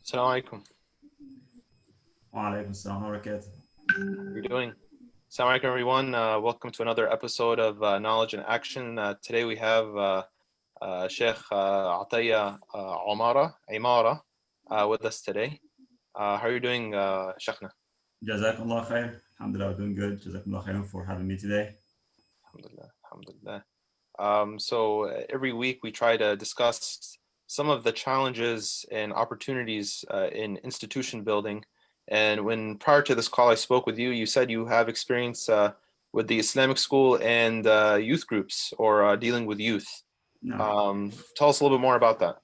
Assalamu alaikum. وعليكم السلام ورحمة الله وبركاته. How are you doing? Assalamu alaikum, everyone. Welcome to another episode of Knowledge in Action. Today we have Sheikh Atiyah Emarah with us today. How are you doing, Shaykhna? جزاك الله خير. Alhamdulillah, we're doing good. جزاك الله خير for having me today. Alhamdulillah, alhamdulillah. So every week we try to discuss some of the challenges and opportunities in institution building. And when prior to this call I spoke with you, you said you have experience with the Islamic school and youth groups or dealing with youth. No. Tell us a little bit more about that.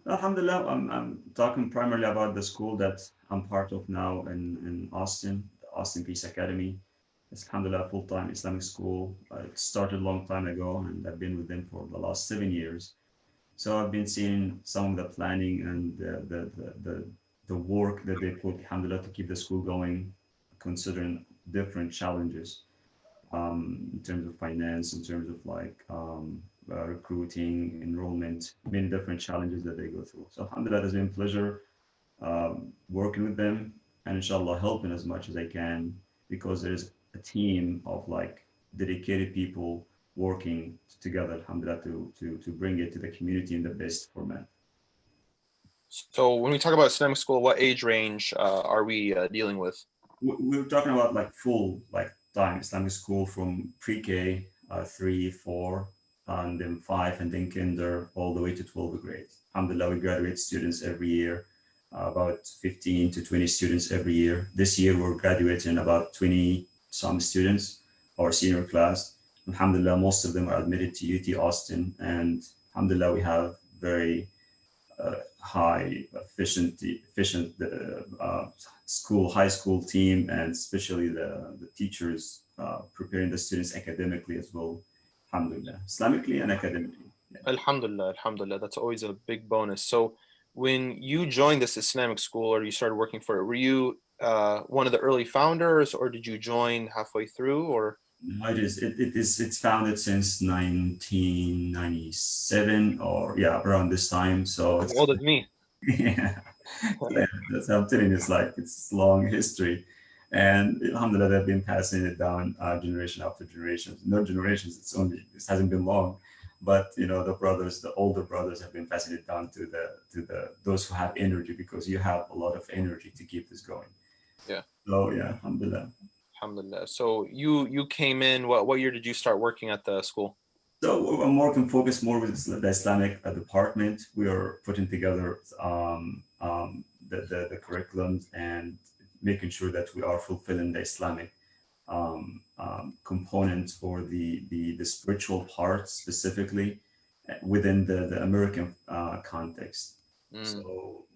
Alhamdulillah, I'm talking primarily about the school that I'm part of now in Austin, the Austin Peace Academy. It's Alhamdulillah full-time Islamic school. It started a long time ago and I've been with them for the last 7 years. So I've been seeing some of the planning and the work that they put, alhamdulillah, to keep the school going, considering different challenges in terms of finance, in terms of recruiting, enrollment, many different challenges that they go through. So alhamdulillah, it's been a pleasure working with them and inshallah helping as much as I can because there's a team of dedicated people working together, alhamdulillah, to bring it to the community in the best format. So when we talk about Islamic school, what age range are we dealing with? We're talking about full time Islamic school from pre-K, 3, 4, and then 5, and then kinder, all the way to 12th grade. Alhamdulillah, we graduate students every year, about 15 to 20 students every year. This year, we're graduating about 20 some students, our senior class. Alhamdulillah, most of them are admitted to UT Austin, and alhamdulillah, we have very high efficient high school team, and especially the teachers preparing the students academically as well. Alhamdulillah, Islamically and academically. Yeah. Alhamdulillah, alhamdulillah. That's always a big bonus. So when you joined this Islamic school or you started working for it, were you one of the early founders or did you join halfway through or? No, it's founded since 1997 or around this time. So As old as me. yeah, that's how I'm telling you. It's long history, and alhamdulillah, they've been passing it down generation after generation. No generations. It hasn't been long, but the older brothers have been passing it down to the those who have energy, because you have a lot of energy to keep this going. Yeah. So yeah, alhamdulillah. Alhamdulillah. So you came in, what year did you start working at the school? So I'm working focused more with the Islamic department. We are putting together the curriculums and making sure that we are fulfilling the Islamic component or the spiritual part specifically within the American context. So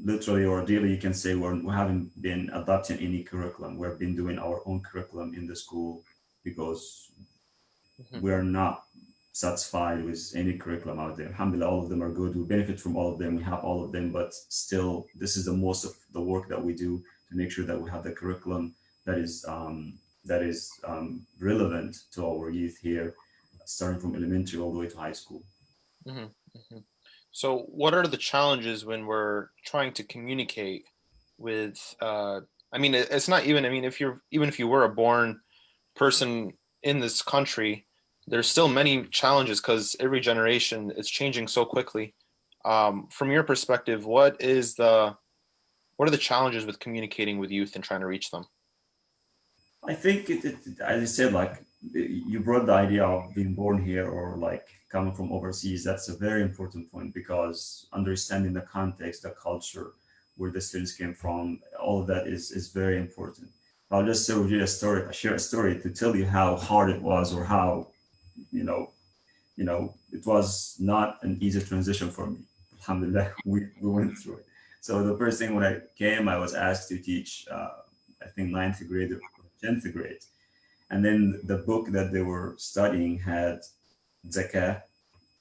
literally or ideally, you can say we haven't been adopting any curriculum. We've been doing our own curriculum in the school because we are not satisfied with any curriculum out there. Alhamdulillah, all of them are good. We benefit from all of them. We have all of them, but still, this is the most of the work that we do to make sure that we have the curriculum that is relevant to our youth here, starting from elementary all the way to high school. So what are the challenges when we're trying to communicate with, it's not even, if you were a born person in this country, there's still many challenges because every generation is changing so quickly. From your perspective, what are the challenges with communicating with youth and trying to reach them? I think as I said, you brought the idea of being born here or coming from overseas. That's a very important point because understanding the context, the culture, where the students came from, all of that is very important. I'll just share a story to tell you how hard it was or how, it was not an easy transition for me. Alhamdulillah, we went through it. So the first thing when I came, I was asked to teach, I think 9th grade or 10th grade. And then the book that they were studying had zakah,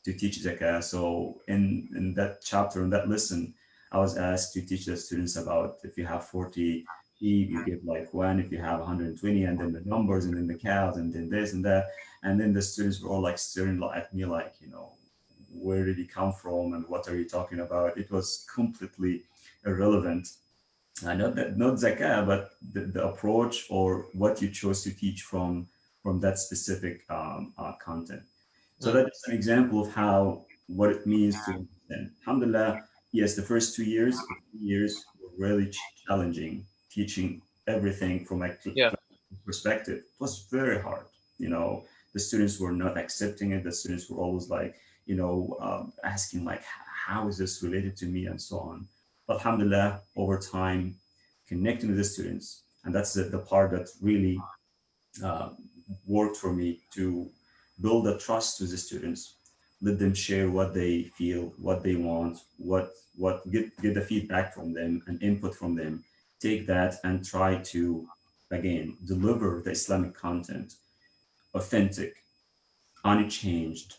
to teach zakah. So in that chapter, in that lesson, I was asked to teach the students about if you have 40 sheep, you give one, if you have 120, and then the numbers, and then the cows, and then this and that. And then the students were all staring at me where did he come from and what are you talking about? It was completely irrelevant. Not zakah, but the approach or what you chose to teach from that specific content. So Mm. that's an example of how what it means to understand. Alhamdulillah, yes, the first 2 years or 3 years were really challenging, teaching everything from a Yeah. perspective. It was very hard. You know, the students were not accepting it. The students were always like, asking like, how is this related to me and so on. But alhamdulillah, over time, connecting with the students, and that's the part that really uh, worked for me to build a trust with the students, let them share what they feel, what they want, what get the feedback from them and input from them. Take that and try to again deliver the Islamic content authentic, unchanged,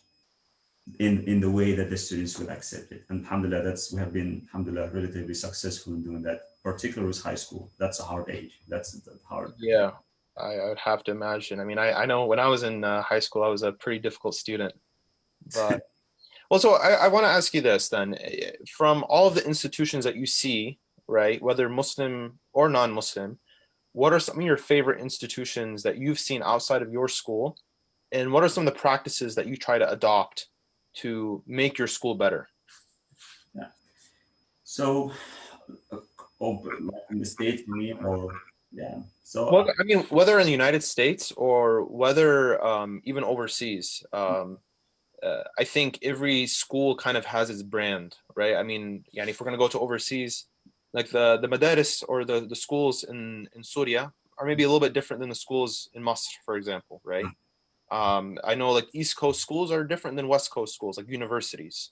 in the way that the students will accept it. And alhamdulillah, we have been alhamdulillah relatively successful in doing that, particularly with high school. That's a hard age. That's the hard. Yeah. I would have to imagine. I mean, I know when I was in high school, I was a pretty difficult student. But well, so I want to ask you this then. From all of the institutions that you see, right, whether Muslim or non-Muslim, what are some of your favorite institutions that you've seen outside of your school? And what are some of the practices that you try to adopt to make your school better? Yeah. So, uh, like in the States, you mean, or yeah. So, Well, I mean, whether in the United States or whether even overseas, I think every school kind of has its brand, right? I mean, yeah, if we're gonna go to overseas, like the madaris or the schools in Syria are maybe a little bit different than the schools in Masr, for example, right? I know like East Coast schools are different than West Coast schools, like universities.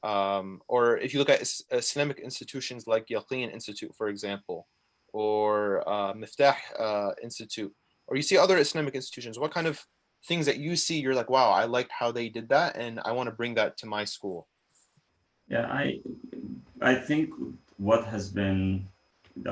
Or if you look at Islamic institutions like Yaqeen Institute, for example, or Miftah Institute, or you see other Islamic institutions, what kind of things that you see, you're like, wow, I liked how they did that, and I want to bring that to my school. yeah, I think what has been,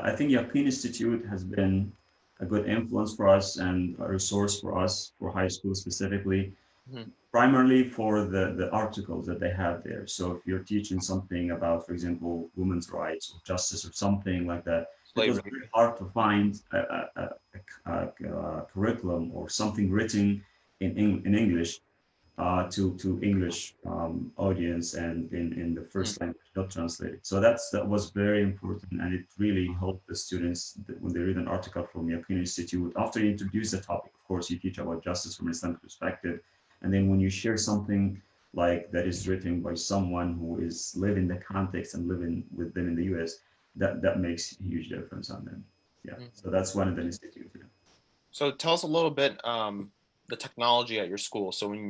I think Yaqeen Institute has been a good influence for us and a resource for us for high school specifically, Mhm. primarily for the articles that they have there. So if you're teaching something about, for example, women's rights or justice or something like that, it was Slavery. very hard to find a curriculum or something written in English to English audience and in the Mm. first language, not translated. So that was very important, and it really helped the students when they read an article from Yaqeen Institute. After you introduce the topic, of course, you teach about justice from an Islamic perspective, and then when you share something like that is written by someone who is living the context and living with them in the U.S., that makes a huge difference on them. Yeah, Mm. so that's one of the institutes. Yeah. So tell us a little bit the technology at your school. So when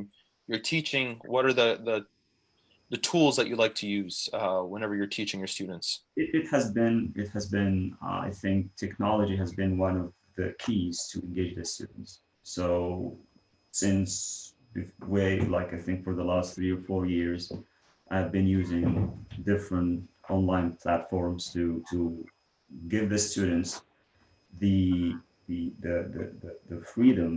you're teaching, what are the tools that you like to use whenever you're teaching your students? It has been I think technology has been one of the keys to engage the students. So since way like I think for the last 3 or 4 years, I've been using different online platforms to give the students the the freedom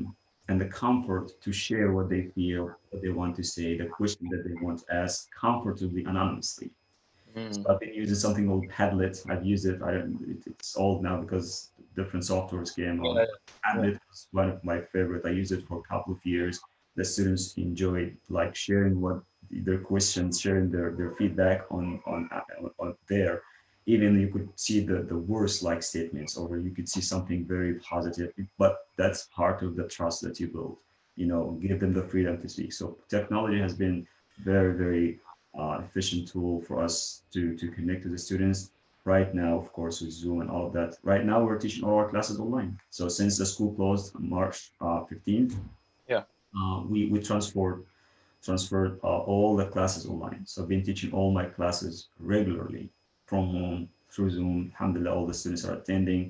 and the comfort to share what they feel, what they want to say, the question that they want to ask comfortably, anonymously. So Mm. I've been using something called Padlet. I've used it. I don't. It's old now because different softwares came Yeah, on. yeah. Padlet was one of my favorite. I used it for a couple of years. The students enjoyed like sharing what their questions, sharing their feedback on there. Even you could see the worst like statements, or you could see something very positive. But that's part of the trust that you build. Give them the freedom to speak. So technology has been very efficient tool for us to connect to the students. Right now, of course, with Zoom and all of that. Right now, we're teaching all our classes online. So since the school closed on March 15th, Yeah. we transferred all the classes online. So I've been teaching all my classes regularly from home through Zoom. Alhamdulillah, all the students are attending.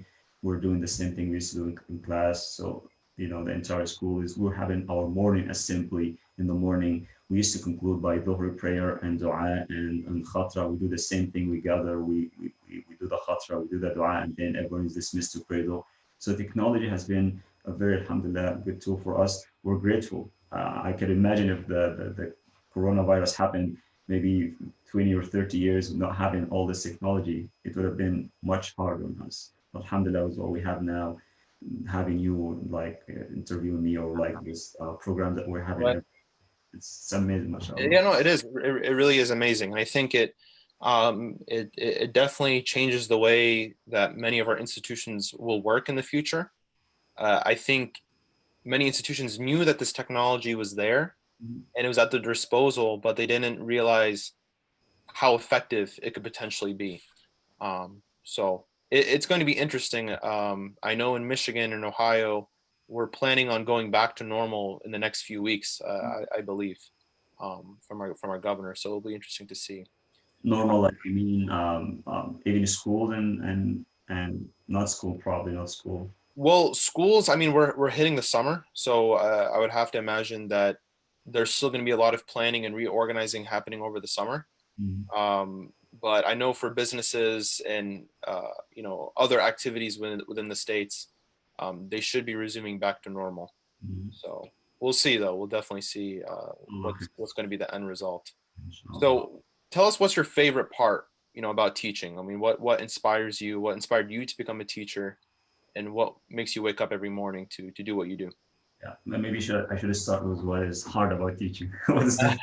We're doing the same thing we used to do in class. So, the entire school we're having our morning assembly in the morning. We used to conclude by Dhuhr prayer and dua and khatra. We do the same thing. We gather, we do the khatra, we do the dua, and then everyone is dismissed to pray. So technology has been a very, alhamdulillah, good tool for us. We're grateful. I can imagine if the coronavirus happened, maybe 20 or 30 years of not having all this technology, it would have been much harder on us. Alhamdulillah, with what we have now, having you like interviewing me or like this program that we're having, Right. it's amazing, mashallah. Yeah, no, it is. It really is amazing. I think it definitely changes the way that many of our institutions will work in the future. I think many institutions knew that this technology was there and it was at their disposal, but they didn't realize how effective it could potentially be. It's going to be interesting. I know in Michigan and Ohio, we're planning on going back to normal in the next few weeks, I believe, from our governor. So it'll be interesting to see. Normal, like you mean even school and not school, probably not school. Well, schools, I mean, we're hitting the summer, so I would have to imagine that there's still going to be a lot of planning and reorganizing happening over the summer. Mhm. Um, but I know for businesses and other activities within the states, they should be resuming back to normal. Mhm. So we'll see, though. We'll definitely see Okay. what's going to be the end result. Inshallah. So tell us what's your favorite part, about teaching. I mean, what inspires you? What inspired you to become a teacher, and what makes you wake up every morning to do what you do? Yeah, maybe I should start with what is hard about teaching. What is the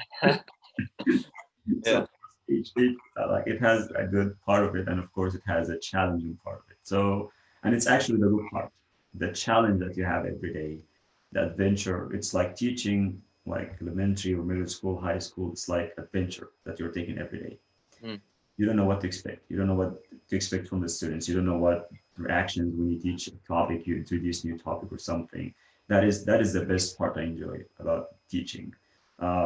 Yeah. so each like it has a good part of it, and of course it has a challenging part of it. So, and it's actually the good part, the challenge that you have every day, the adventure. It's like teaching like elementary or middle school, high school. It's like adventure that you're taking every day. Mm, You don't know what to expect. You don't know what to expect from the students. You don't know what reactions when you teach a topic, you introduce new topic or something. That is the best part I enjoy about teaching.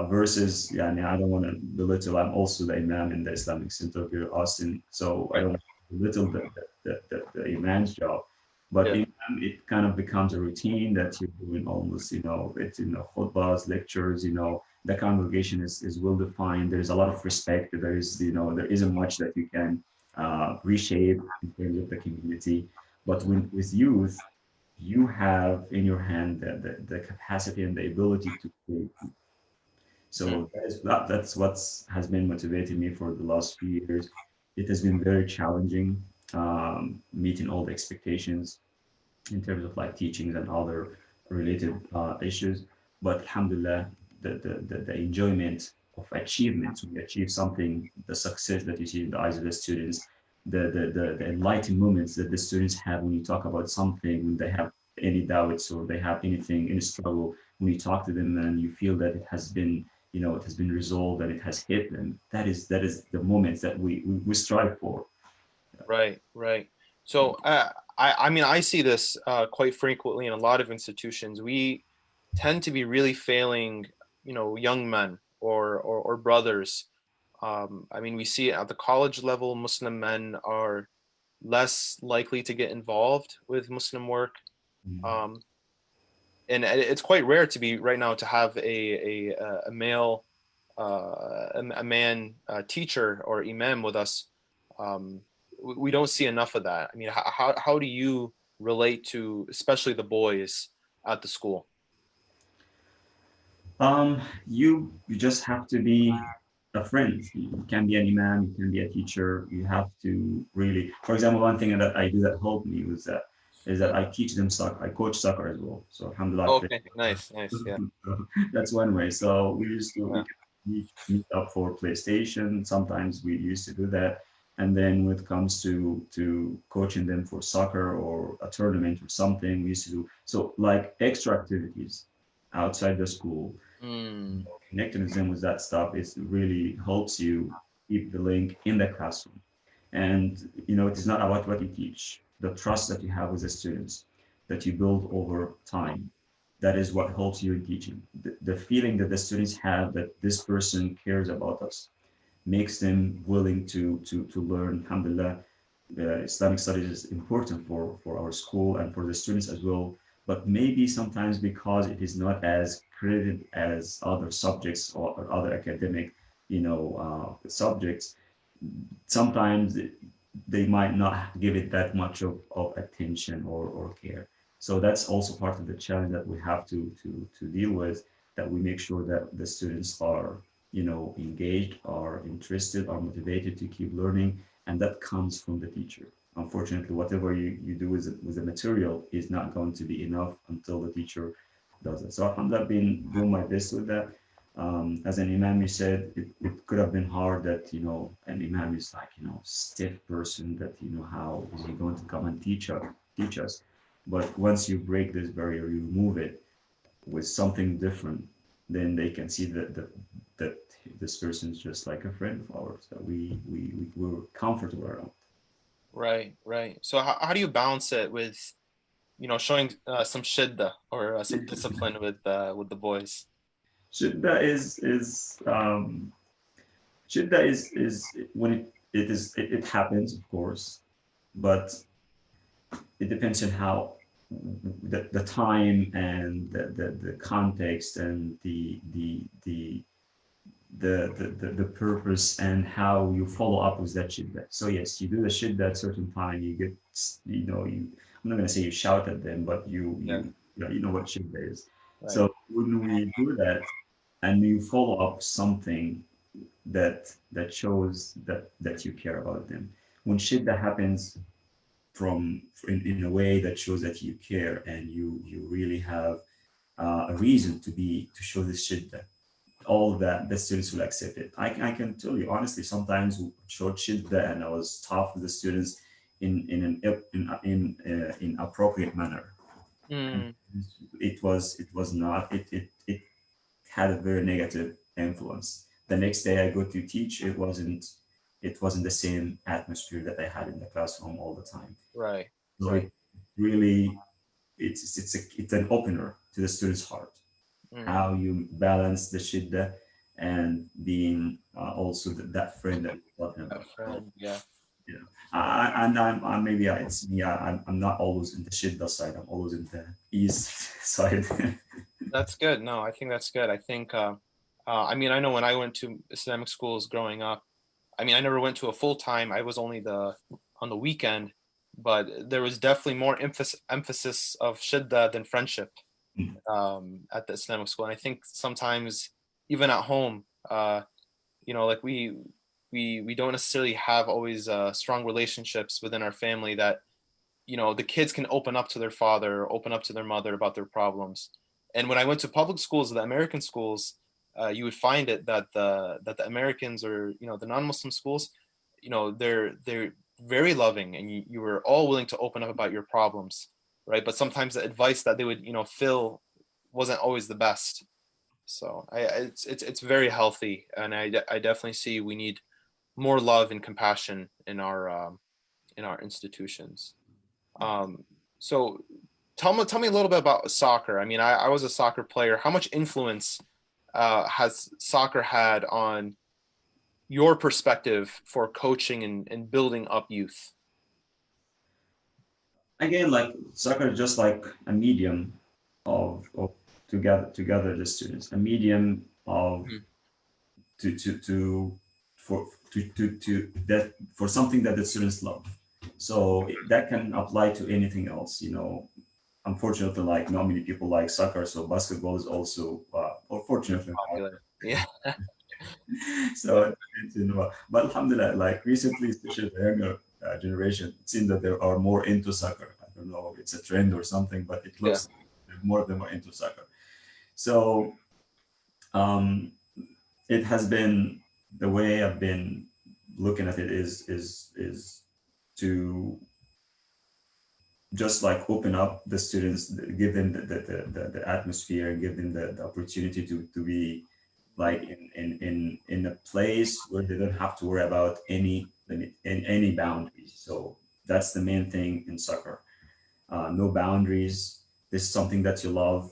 Versus, yeah, I don't want to belittle. I'm also the imam in the Islamic Center here in Austin, so I right. don't want to belittle the imam's job. But Yeah. in it kind of becomes a routine that you're doing almost, it's khutbahs, lectures, the congregation is well defined. There's a lot of respect. There isn't much that you can reshape in terms of the community. But with youth, you have in your hand the capacity and the ability to create. Mm, So that's what has been motivating me for the last few years. It has been very challenging meeting all the expectations in terms of like teachings and other related issues. But alhamdulillah, the enjoyment of achievements, when you achieve something, the success that you see in the eyes of the students, the enlightened moments that the students have when you talk about something, when they have any doubts or they have anything, any struggle, when you talk to them and you feel that it has been resolved and it has hit them, that is the moments that we strive for. right. Right. So I mean, I see this quite frequently in a lot of institutions. We tend to be really failing, young men or brothers. I mean, we see it at the college level. Muslim men are less likely to get involved with Muslim work. Mm. Um, and it's quite rare to be right now to have a male a man teacher or imam with us. Um, we don't see enough of that. I mean, how do you relate to especially the boys at the school? You just have to be a friend. You can be an imam, you can be a teacher. You have to really, for example, one thing that I do that helped me is that I teach them soccer. I coach soccer as well. So alhamdulillah, I play Okay, soccer. nice, nice, yeah, That's one way. So we yeah, can meet up for PlayStation. Sometimes we used to do that. And then when it comes to coaching them for soccer or a tournament or something, we used to do so like extra activities outside the school. mm, Connecting them with that stuff is really helps you keep the link in the classroom. And it is not about what you teach, the trust that you have with the students that you build over time. That is what helps you in teaching. The feeling that the students have that this person cares about us makes them willing to learn. Alhamdulillah, Islamic studies is important for our school and for the students as well. But maybe sometimes because it is not as credited as other subjects or other academic, subjects, sometimes they might not give it that much of attention or care. So that's also part of the challenge that we have to deal with, that we make sure that the students are engaged, are interested, are motivated to keep learning, and that comes from the teacher. Unfortunately, whatever you do with the material is not going to be enough until the teacher does it. So Alhamdulillah, I've been doing my best with that. As an imam, you said it could have been hard that, an imam is like, stiff person that, how is he going to come and teach us? But once you break this barrier, you remove it with something different, then they can see that this person is just like a friend of ours that we're comfortable around. Right, right. So how do you balance it with, showing some shidda or some discipline with the boys? Shidda is when it happens, of course, but it depends on how the time and the context and the purpose and how you follow up with that shidda. So yes, you do the shidda at certain time. You get, I'm not gonna say you shout at them, but Yeah, you know what shidda is. right. So when we do that and you follow up something that shows that you care about them, when shidda happens in a way that shows that you care and you really have a reason to show this shidda, all that the students will accept it. I can tell you honestly, sometimes we showed shidda and I was tough with the students in appropriate manner, and Mm, it was not it had a very negative influence. The next day I go to teach, it wasn't the same atmosphere that I had in the classroom all the time. right, So right. it really it's an opener to the student's heart, Mm, how you balance the shidda and being also that friend that you're talking that about. So, friend, yeah. yeah, and I'm maybe it's me. I'm not always in the shidda side. I'm always in the east side. That's good. No, I think that's good. I think, I mean, I know when I went to Islamic schools growing up, I mean, I never went to a full time. I was only on the weekend, but there was definitely more emphasis of shidda than friendship at the Islamic school. And I think sometimes even at home, like we don't necessarily have always strong relationships within our family that the kids can open up to their father, open up to their mother about their problems. And when I went to public schools, the American schools, you would find it that the Americans or the non-Muslim schools, they're very loving, and you were all willing to open up about your problems, right? But sometimes the advice that they would feel wasn't always the best. So it's very healthy, and I definitely see we need more love and compassion in our institutions. Um, so tell me a little bit about soccer. I mean, I was a soccer player. How much influence has soccer had on your perspective for coaching and building up youth? Again, like soccer is just like a medium of to gather the students, a medium of Mhm. to for that for something that the students love. So that can apply to anything else. Unfortunately, like not many people like soccer, so basketball is also, or fortunately, Popular. Yeah. so but alhamdulillah, like recently, especially the younger generation, it seems that they are more into soccer. I don't know if it's a trend or something, but it Yeah. looks like more of them are into soccer. So um, it has been the way I've been looking at it is to just like open up the students, give them the atmosphere, give them the opportunity to be like in a place where they don't have to worry about any limit and any boundaries. So that's the main thing in soccer. No boundaries. This is something that you love.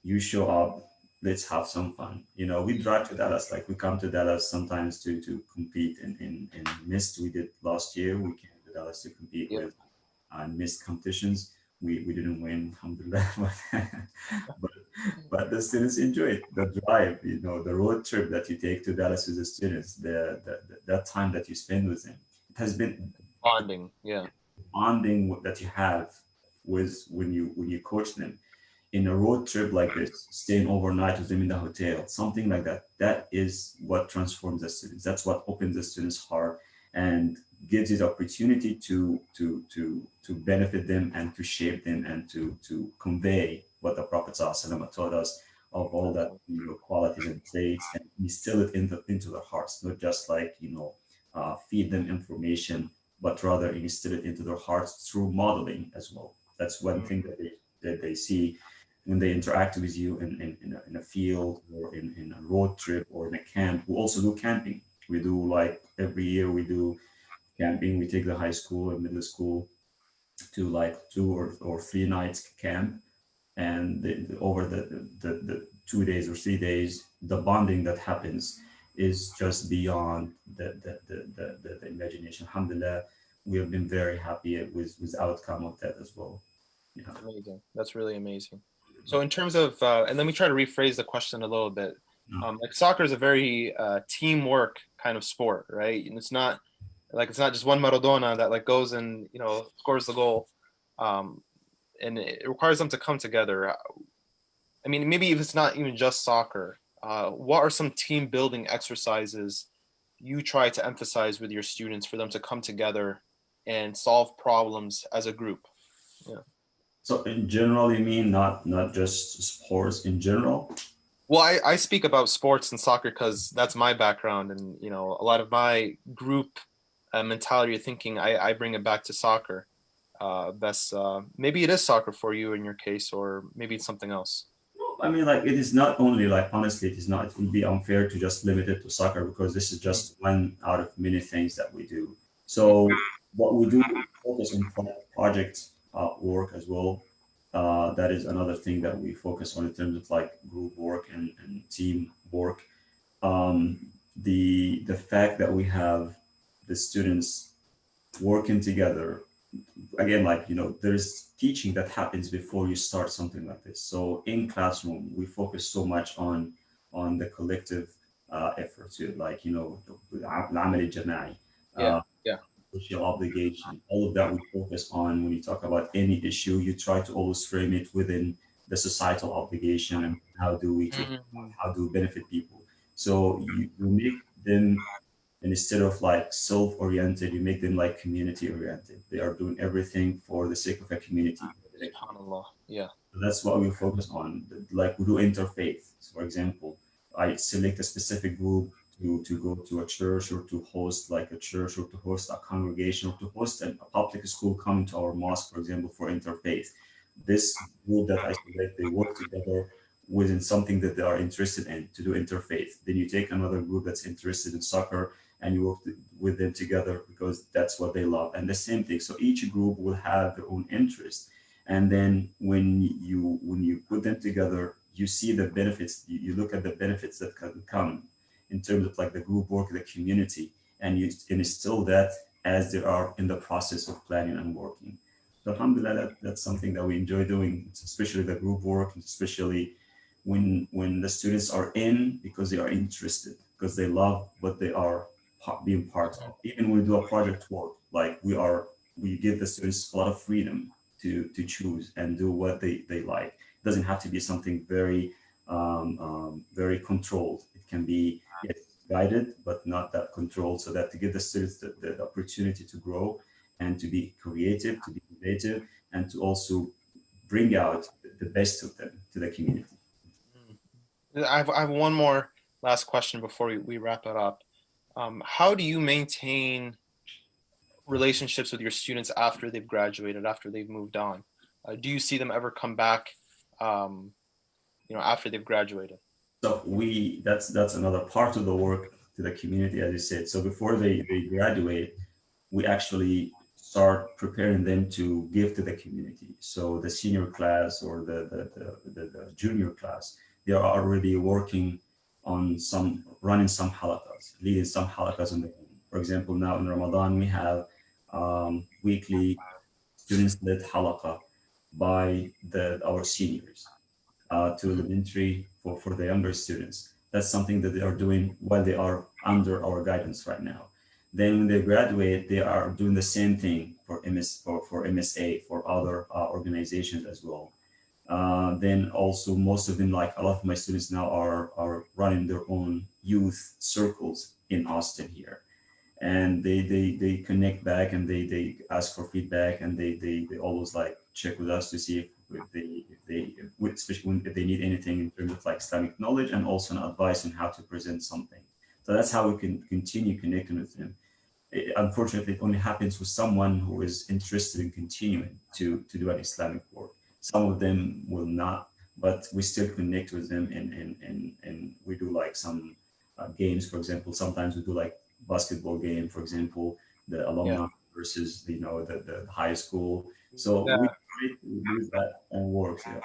You show up. Let's have some fun. We drive to Dallas. Like we come to Dallas sometimes to compete in Mist. We did last year. We came to Dallas to compete Yeah. with Mist competitions. We didn't win, alhamdulillah, but but the students enjoy it. The drive, the road trip that you take to Dallas with the students, that time that you spend with them, it has been Bonding. Yeah. bonding that you have with when you coach them. in a road trip like this, staying overnight with them in the hotel, something like that, that is what transforms the students. That's what opens the students' heart and gives you the opportunity to benefit them and to shape them and to convey what the Prophet ﷺ taught us of all that qualities and traits and instill it into their hearts, not just like feed them information, but rather instill it into their hearts through modeling as well. That's one thing that they see when they interact with you in a field or in a road trip or in a camp. We also do camping. We do like every year we do camping. We take the high school and middle school to like 2 or 3 nights camp. And over the 2 days or 3 days, the bonding that happens is just beyond the imagination. Alhamdulillah, we have been very happy with the outcome of that as well. Yeah. Amazing. That's really amazing. So in terms of, and let me try to rephrase the question a little bit. Like soccer is a very teamwork kind of sport, right? And it's not just one Maradona that like goes and scores the goal, and it requires them to come together. I mean, maybe if it's not even just soccer, what are some team building exercises you try to emphasize with your students for them to come together and solve problems as a group? Yeah. So in general, you mean not just sports in general? Well, I speak about sports and soccer because that's my background, and a lot of my group mentality of thinking, I bring it back to soccer. That's maybe it is soccer for you in your case, or maybe it's something else. I mean, like it is not only like honestly, it is not. It would be unfair to just limit it to soccer because this is just one out of many things that we do. So what we do focus on project work as well. That is another thing that we focus on in terms of like group work and team work. The fact that we have the students working together again, like there's teaching that happens before you start something like this. So in classroom we focus so much on the collective effort to like العمل الجماعي, Yeah, yeah. social obligation, all of that we focus on. When you talk about any issue, you try to always frame it within the societal obligation and how do we take, Mhm. how do we benefit people. So you make them, and instead of like self-oriented, you make them like community-oriented. They are doing everything for the sake of a community. SubhanAllah. Yeah. So that's what we focus on. Like we do interfaith. So for example, I select a specific group to go to a church or to host like a church or to host a congregation or to host a public school coming to our mosque, for example, for interfaith. This group that I select, they work together within something that they are interested in to do interfaith. Then you take another group that's interested in soccer and you work with them together because that's what they love. And the same thing. So each group will have their own interest, and then when you put them together, you see the benefits. You look at the benefits that can come in terms of like the group work, the community, and you instill that as they are in the process of planning and working. So alhamdulillah, that's something that we enjoy doing, especially the group work, especially when the students are in because they are interested, because they love what they are being part of. Even when we do a project work, like we give the students a lot of freedom to choose and do what they like. It doesn't have to be something very controlled. It can be, yes, guided, but not that controlled, so that to give the students the opportunity to grow and to be creative, to be innovative, and to also bring out the best of them to the community. I have one more last question before we wrap it up. How do you maintain relationships with your students after they've graduated, after they've moved on? Do you see them ever come back, um, after they've graduated? So that's another part of the work to the community, as you said. So before they graduate, we actually start preparing them to give to the community. So the senior class or the junior class, they are already working on some running some halakas, leading some halakas on their own. For example, now in Ramadan we have weekly students-led halakah by our seniors to elementary for the younger students. That's something that they are doing while they are under our guidance right now. Then when they graduate, they are doing the same thing for MS for MSA for other organizations as well. Then also most of them, like a lot of my students now are running their own youth circles in Austin here, and they connect back, and they ask for feedback, and they always like check with us to see especially if they need anything in terms of like Islamic knowledge, and also an advice on how to present something. So that's how we can continue connecting with them. Unfortunately, it only happens with someone who is interested in continuing to do an Islamic work. Some of them will not, but we still connect with them, and we do like some games. For example, sometimes we do like basketball game, for example, the Yeah. alumni versus the high school. So we Yeah. try to do that and works. Yeah.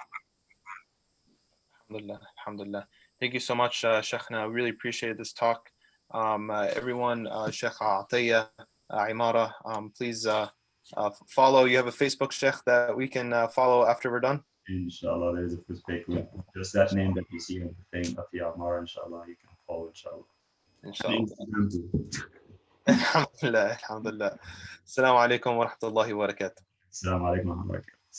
Alhamdulillah. Alhamdulillah. Thank you so much, Shaykhna. I really appreciate this talk. Everyone, Sheikh Atiyah, Emarah, please follow. You have a Facebook, Sheikh, that we can follow after we're done? Inshallah, there is a perspective with just that name that you see on the thing, Atiyah Emarah. Inshallah, you can follow. Inshallah. And Inshallah. Instagram too. Alhamdulillah. Alhamdulillah. Assalamu alaikum wa rahmatullahi wa barakatuh. Assalamu alaikum wa rahmatullahi.